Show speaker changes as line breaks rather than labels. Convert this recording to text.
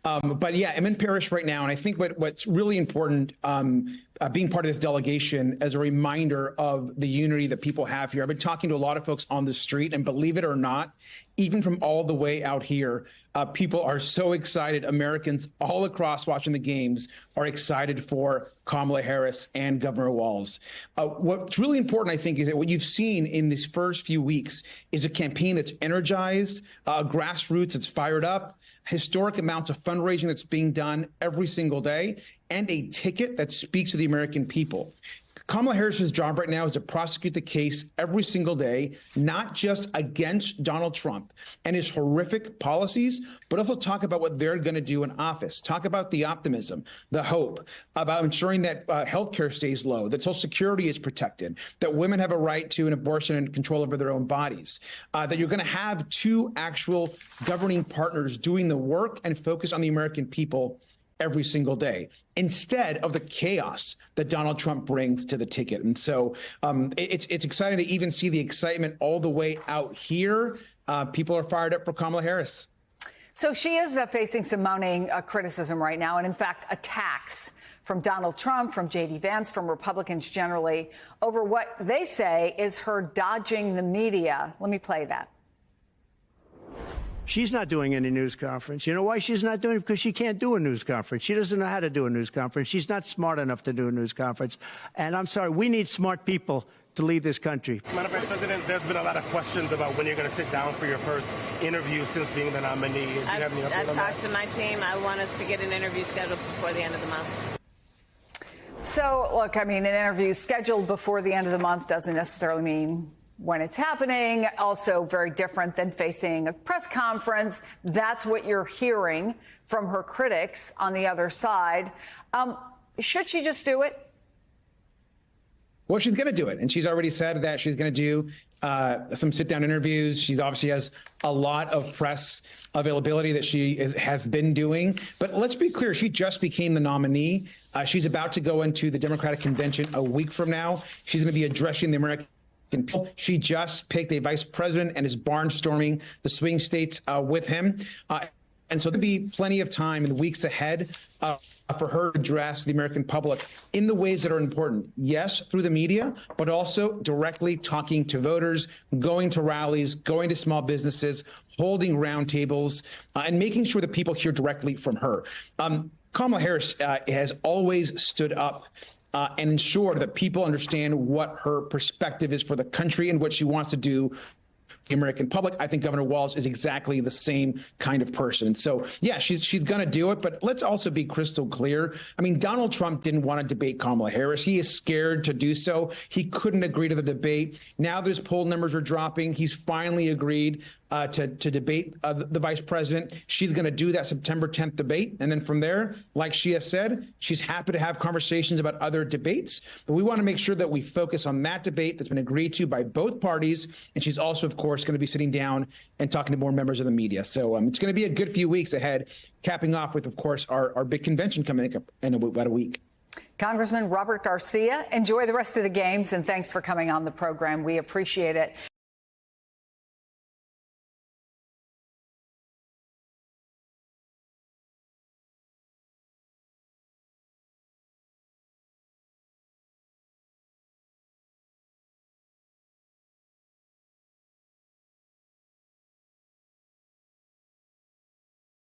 But yeah, I'm in Paris right now, and I think what's really important, being part of this delegation, as a reminder of the unity that people have here. I've been talking to a lot of folks on the street, and believe it or not, even from all the way out here, people are so excited. Americans all across watching the games are excited for Kamala Harris and Governor Walz. What's really important, I think, is that what you've seen in these first few weeks is a campaign that's energized, grassroots that's fired up, historic amounts of fundraising that's being done every single day, and a ticket that speaks to the American people. Kamala Harris's job right now is to prosecute the case every single day, not just against Donald Trump and his horrific policies, but also talk about what they're going to do in office. Talk about the optimism, the hope, about ensuring that healthcare stays low, that Social Security is protected, that women have a right to an abortion and control over their own bodies, that you're going to have two actual governing partners doing the work and focus on the American people every single day, instead of the chaos that Donald Trump brings to the ticket. And so it's exciting to even see the excitement all the way out here. People are fired up for Kamala Harris.
So she is facing some mounting criticism right now, and in fact, attacks from Donald Trump, from J.D. Vance, from Republicans generally, over what they say is her dodging the media. Let me play that.
She's not doing any news conference. You know why she's not doing it? Because she can't do a news conference. She doesn't know how to do a news conference. She's not smart enough to do a news conference. And I'm sorry, we need smart people to lead this country.
Madam Vice President, there's been a lot of questions about when you're going to sit down for your first interview since being the nominee. Do you have any update on that?
I've talked to my team. I want us to get an interview scheduled before the end of the month.
So, look, I mean, an interview scheduled before the end of the month doesn't necessarily mean when it's happening. Also very different than facing a press conference. That's what you're hearing from her critics on the other side. Should she just do it?
Well, she's going to do it. And she's already said that she's going to do some sit-down interviews. She obviously has a lot of press availability that she has been doing. But let's be clear, she just became the nominee. She's about to go into the Democratic convention a week from now. She's going to be addressing the American people. She just picked a vice president and is barnstorming the swing states with him. And so there'll be plenty of time in the weeks ahead for her to address the American public in the ways that are important. Yes, through the media, but also directly talking to voters, going to rallies, going to small businesses, holding roundtables, and making sure that people hear directly from her. Kamala Harris has always stood up and ensured that people understand what her perspective is for the country and what she wants to do for the American public. I think Governor Walz is exactly the same kind of person. So, yeah, she's going to do it. But let's also be crystal clear. I mean, Donald Trump didn't want to debate Kamala Harris. He is scared to do so. He couldn't agree to the debate. Now there's poll numbers are dropping. He's finally agreed to debate the vice president. She's going to do that September 10th debate. And then from there, like she has said, she's happy to have conversations about other debates. But we want to make sure that we focus on that debate that's been agreed to by both parties. And she's also, of course, going to be sitting down and talking to more members of the media. So it's going to be a good few weeks ahead, capping off with, of course, our big convention coming up in about a week.
Congressman Robert Garcia, enjoy the rest of the games, and thanks for coming on the program. We appreciate it.